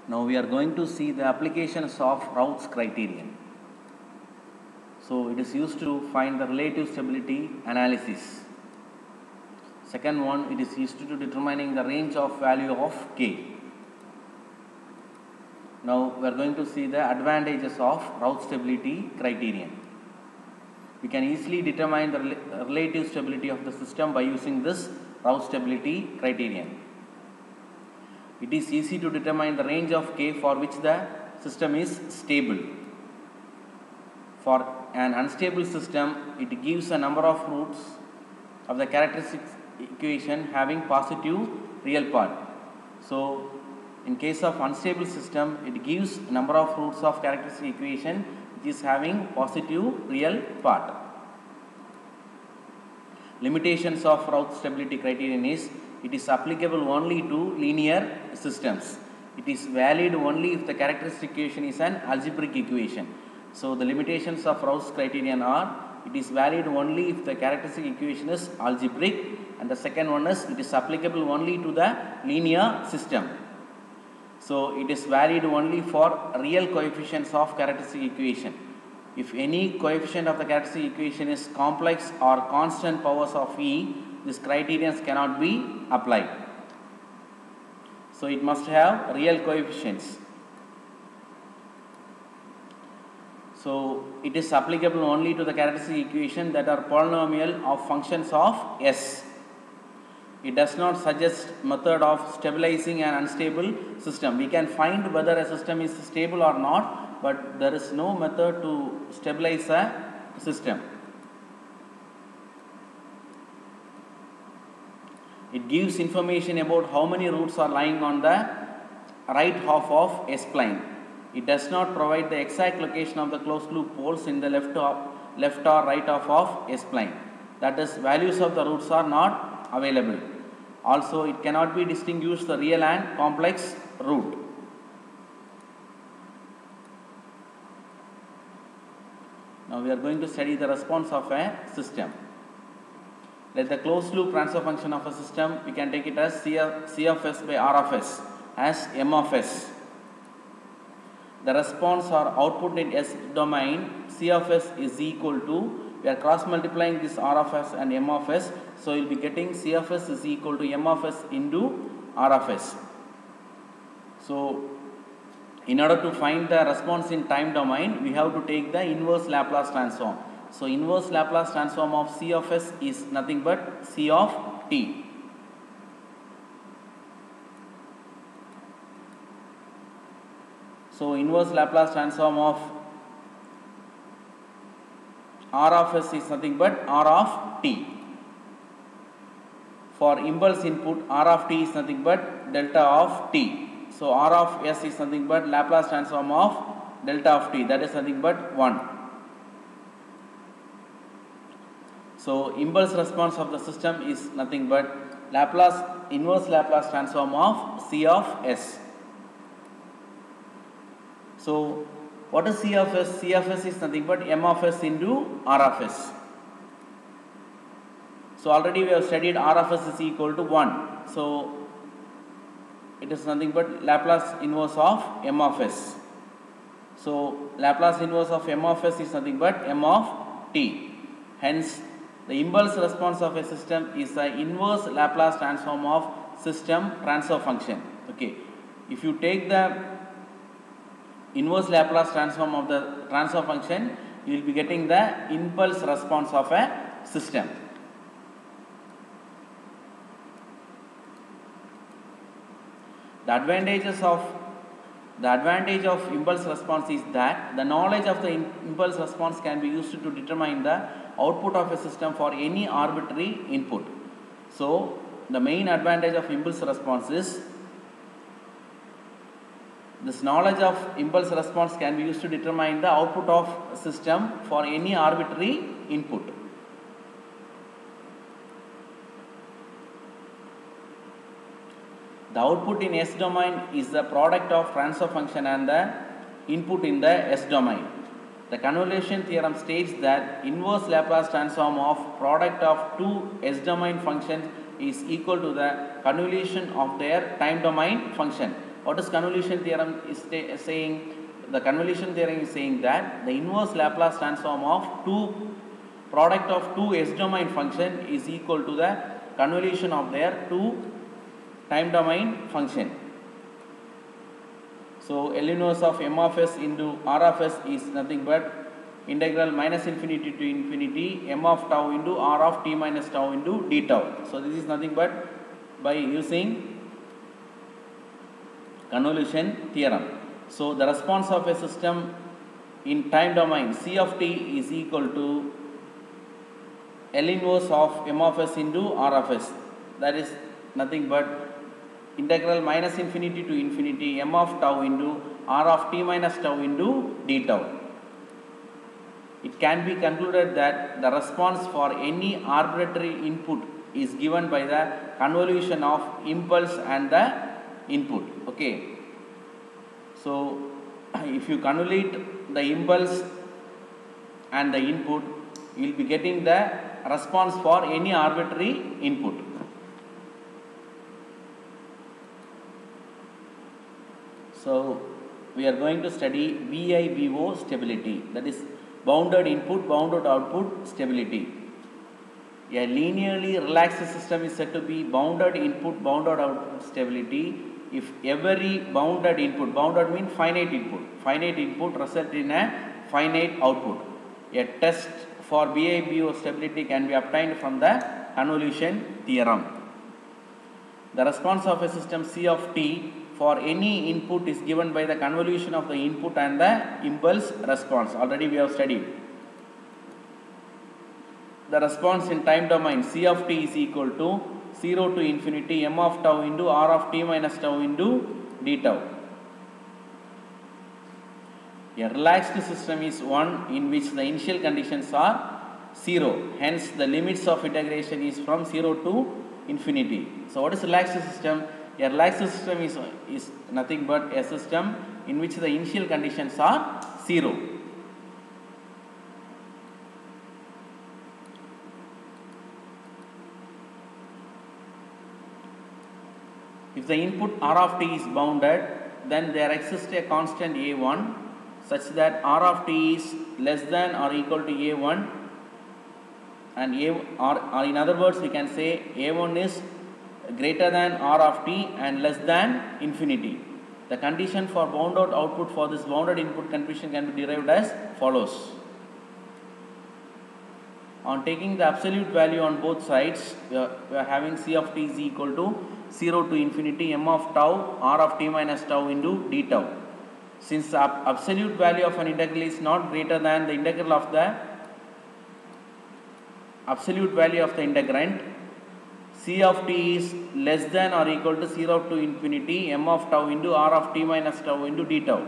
Now we are going to see the applications of Routh's criterion. So it is used to find the relative stability analysis. Second one, it is used to determining the range of value of K. Now we are going to see the advantages of Routh stability criterion. We can easily determine the relative stability of the system by using this Routh stability criterion. It is easy to determine the range of K for which the system is stable. For an unstable system, it gives a number of roots of the characteristic equation having positive real part. So, in case of unstable system, it gives number of roots of characteristic equation which is having positive real part. Limitations of Routh stability criterion is it is applicable only to linear systems. It is valid only if the characteristic equation is an algebraic equation. So, the limitations of Routh's criterion are it is valid only if the characteristic equation is algebraic, and the second one is it is applicable only to the linear system. So, it is valid only for real coefficients of characteristic equation. If any coefficient of the characteristic equation is complex or constant powers of E, this criterion cannot be applied. So, it must have real coefficients. So, it is applicable only to the characteristic equation that are polynomial of functions of S. It does not suggest method of stabilizing an unstable system. We can find whether a system is stable or not, but there is no method to stabilize a system. It gives information about how many roots are lying on the right half of S plane. It does not provide the exact location of the closed loop poles in the left or right half of S plane. That is, values of the roots are not available. Also, it cannot be distinguished the real and complex root. Now we are going to study the response of a system. Let the closed loop transfer function of a system, we can take it as C of S by R of S as M of S. The response or output in S domain C of S is equal to, we are cross multiplying this R of S and M of S. So, we will be getting C of S is equal to M of S into R of S. So, in order to find the response in time domain, we have to take the inverse Laplace transform. So, inverse Laplace transform of C of S is nothing but C of t. So, inverse Laplace transform of R of S is nothing but R of t. For impulse input, R of t is nothing but delta of t. So, R of S is nothing but Laplace transform of delta of t, that is nothing but 1. So, impulse response of the system is nothing but inverse Laplace transform of C of S. So, what is C of S? C of S is nothing but M of S into R of S. So, already we have studied R of S is equal to 1. So, it is nothing but Laplace inverse of M of S. So, Laplace inverse of M of S is nothing but M of t. Hence, the impulse response of a system is the inverse Laplace transform of system transfer function. Okay. If you take the inverse Laplace transform of the transfer function, you will be getting the impulse response of a system. The advantage of impulse response is that the knowledge of the impulse response can be used to determine the output of a system for any arbitrary input. So, the main advantage of impulse response is this knowledge of impulse response can be used to determine the output of a system for any arbitrary input. The output in S domain is the product of transfer function and the input in the S domain. The convolution theorem states that inverse Laplace transform of product of two S domain functions is equal to the convolution of their time domain function. What is convolution theorem is saying? The convolution theorem is saying that the inverse Laplace transform of product of two S domain function is equal to the convolution of their two time domain function. So L inverse of M of s into R of s is nothing but integral minus infinity to infinity M of tau into R of t minus tau into d tau. So this is nothing but by using convolution theorem. So the response of a system in time domain C of t is equal to L inverse of M of s into R of s. That is nothing but integral minus infinity to infinity M of tau into R of t minus tau into d tau. It can be concluded that the response for any arbitrary input is given by the convolution of impulse and the input. Okay. So if you convolute the impulse and the input, you will be getting the response for any arbitrary input. So we are going to study BIBO stability, that is bounded input, bounded output stability. A linearly relaxed system is said to be bounded input, bounded output stability if every bounded means finite input result in a finite output. A test for BIBO stability can be obtained from the convolution theorem. The response of a system C of t for any input is given by the convolution of the input and the impulse response. Already we have studied. The response in time domain C of t is equal to 0 to infinity M of tau into R of t minus tau into d tau. A relaxed system is one in which the initial conditions are 0. Hence, the limits of integration is from 0 to infinity. So, what is relaxed system? A relaxed system is nothing but a system in which the initial conditions are 0. If the input R of t is bounded, then there exists a constant A1 such that R of t is less than or equal to A1, and or in other words we can say A1 is greater than R of t and less than infinity. The condition for bounded output for this bounded input condition can be derived as follows. On taking the absolute value on both sides, we are having C of t is equal to 0 to infinity M of tau R of t minus tau into d tau. Since the absolute value of an integral is not greater than the integral of the absolute value of the integrand, C of t is less than or equal to 0 to infinity M of tau into R of t minus tau into d tau.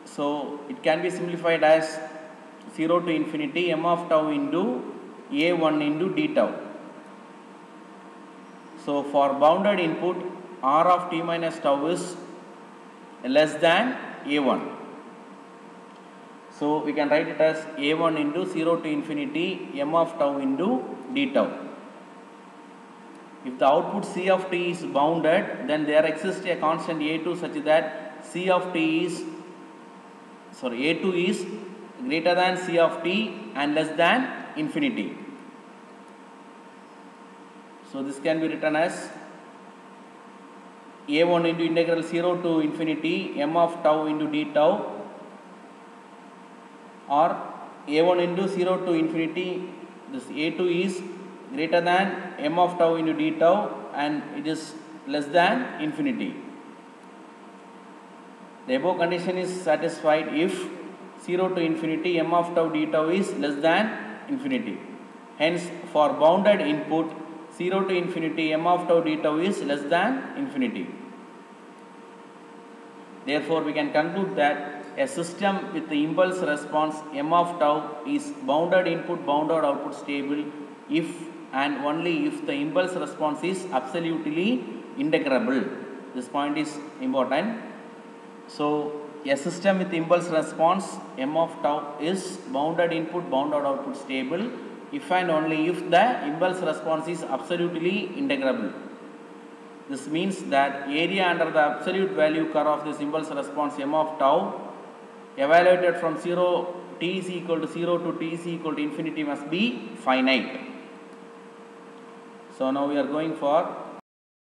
So it can be simplified as 0 to infinity M of tau into A1 into d tau. So for bounded input, R of t minus tau is less than A1. So we can write it as A1 into 0 to infinity M of tau into d tau. If the output C of t is bounded, then there exists a constant A2 such that A2 is greater than C of t and less than infinity. So this can be written as A1 into integral 0 to infinity M of tau into d tau, or A1 into 0 to infinity, this A2 is greater than M of tau into d tau and it is less than infinity. The above condition is satisfied if 0 to infinity M of tau d tau is less than infinity. Hence, for bounded input 0 to infinity M of tau d tau is less than infinity. Therefore, we can conclude that a system with the impulse response M of tau is bounded input, bounded output stable if and only if the impulse response is absolutely integrable. This point is important. So, a system with impulse response M of tau is bounded input, bounded output stable if and only if the impulse response is absolutely integrable. This means that area under the absolute value curve of this impulse response m of tau evaluated from 0 t is equal to 0 to t is equal to infinity must be finite. So now we are going for